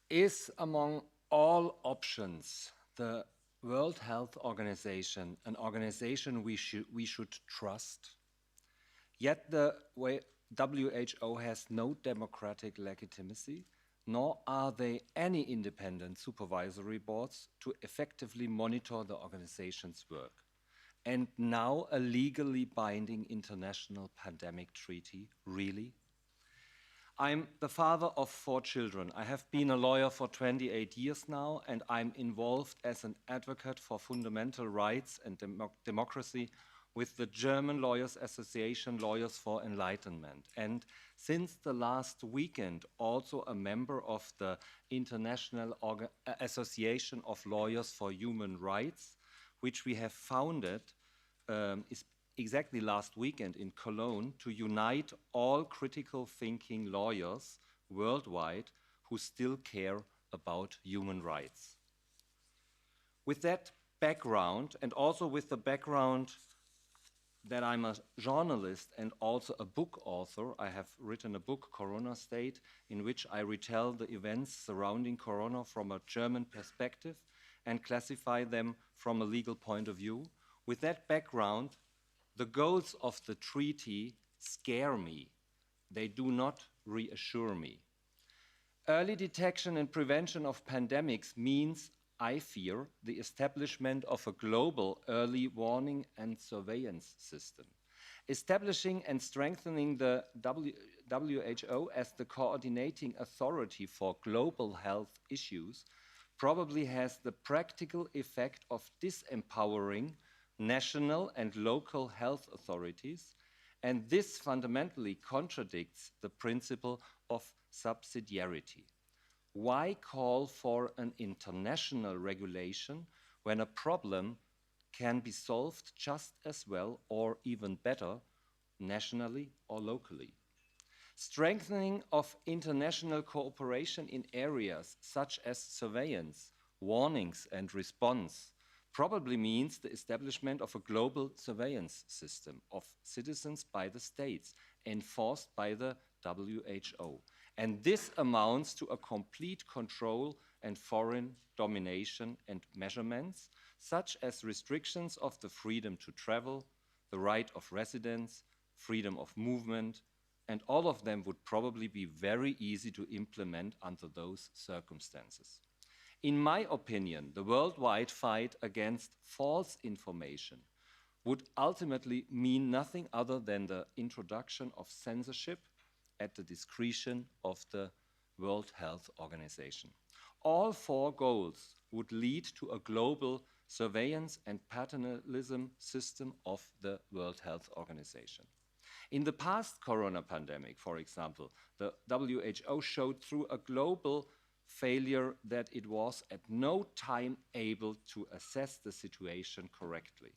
Is among all options the World Health Organization an organization we should trust? Yet the WHO has no democratic legitimacy, nor are there any independent supervisory boards to effectively monitor the organization's work. And now a legally binding international pandemic treaty, really? I'm the father of 4 children. I have been a lawyer for 28 years now, and I'm involved as an advocate for fundamental rights and democracy with the German Lawyers Association, Lawyers for Enlightenment. And since the last weekend, also a member of the International Association of Lawyers for Human Rights, which we have founded, is exactly last weekend in Cologne to unite all critical thinking lawyers worldwide who still care about human rights. With that background, and also with the background that I'm a journalist and also a book author, I have written a book, Corona State, in which I retell the events surrounding Corona from a German perspective and classify them from a legal point of view. With that background, the goals of the treaty scare me. They do not reassure me. Early detection and prevention of pandemics means, I fear, the establishment of a global early warning and surveillance system. Establishing and strengthening the WHO as the coordinating authority for global health issues probably has the practical effect of disempowering national and local health authorities, and this fundamentally contradicts the principle of subsidiarity. Why call for an international regulation when a problem can be solved just as well or even better nationally or locally? Strengthening of international cooperation in areas such as surveillance, warnings and response probably means the establishment of a global surveillance system of citizens by the states, enforced by the WHO. And this amounts to a complete control and foreign domination and measurements, such as restrictions of the freedom to travel, the right of residence, freedom of movement, and all of them would probably be very easy to implement under those circumstances. In my opinion, the worldwide fight against false information would ultimately mean nothing other than the introduction of censorship at the discretion of the World Health Organization. All 4 goals would lead to a global surveillance and paternalism system of the World Health Organization. In the past corona pandemic, for example, the WHO showed through a global failure that it was at no time able to assess the situation correctly.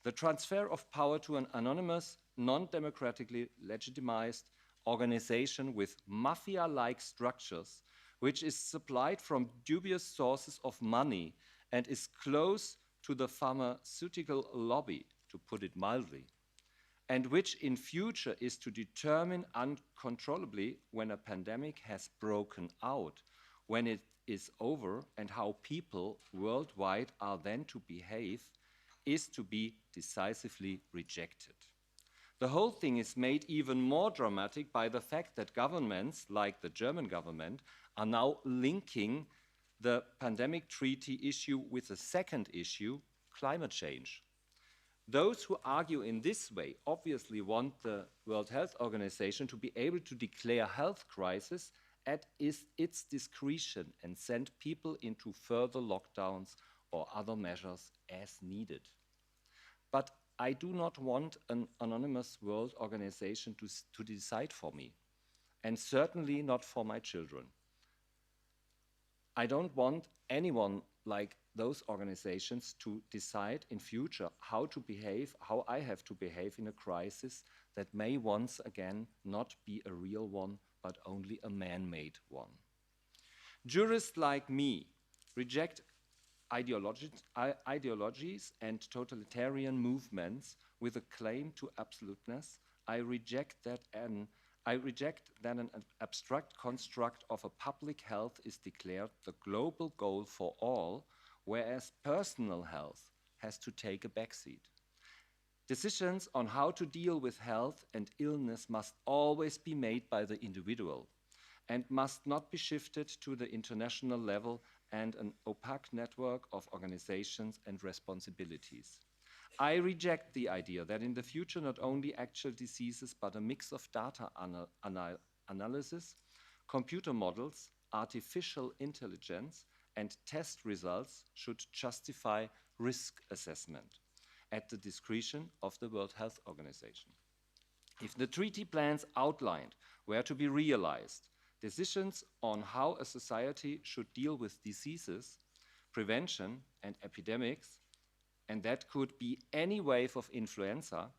The transfer of power to an anonymous, non-democratically legitimized organization with mafia-like structures, which is supplied from dubious sources of money and is close to the pharmaceutical lobby, to put it mildly, and which in future is to determine uncontrollably when a pandemic has broken out, when it is over, and how people worldwide are then to behave, is to be decisively rejected. The whole thing is made even more dramatic by the fact that governments, like the German government, are now linking the pandemic treaty issue with the second issue, climate change. Those who argue in this way obviously want the World Health Organization to be able to declare health crisis at its discretion and send people into further lockdowns or other measures as needed. But I do not want an anonymous world organization to decide for me, and certainly not for my children. I don't want anyone like those organizations to decide in future how to behave, how I have to behave in a crisis that may once again not be a real one, but only a man-made one. Jurists like me reject ideologies and totalitarian movements with a claim to absoluteness. I reject that I reject that an abstract construct of a public health is declared the global goal for all, whereas personal health has to take a backseat. Decisions on how to deal with health and illness must always be made by the individual and must not be shifted to the international level and an opaque network of organizations and responsibilities. I reject the idea that in the future not only actual diseases but a mix of data analysis, computer models, artificial intelligence, and test results should justify risk assessment at the discretion of the World Health Organization. If the treaty plans outlined were to be realized, decisions on how a society should deal with diseases, prevention, and epidemics, and that could be any wave of influenza,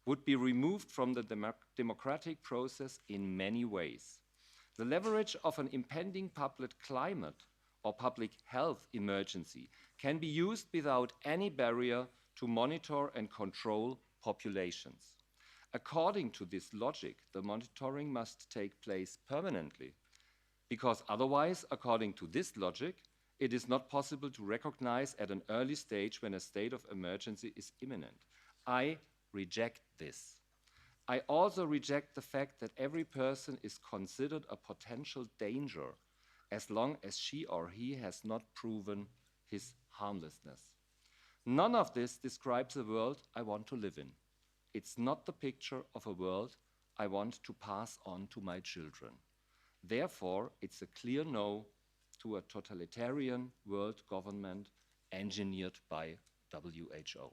would be removed from the democratic process in many ways. The leverage of an impending public climate or public health emergency can be used without any barrier to monitor and control populations. According to this logic, the monitoring must take place permanently, because otherwise, according to this logic, it is not possible to recognize at an early stage when a state of emergency is imminent. I reject this. I also reject the fact that every person is considered a potential danger as long as she or he has not proven his harmlessness. None of this describes the world I want to live in. It's not the picture of a world I want to pass on to my children. Therefore, it's a clear no to a totalitarian world government engineered by WHO.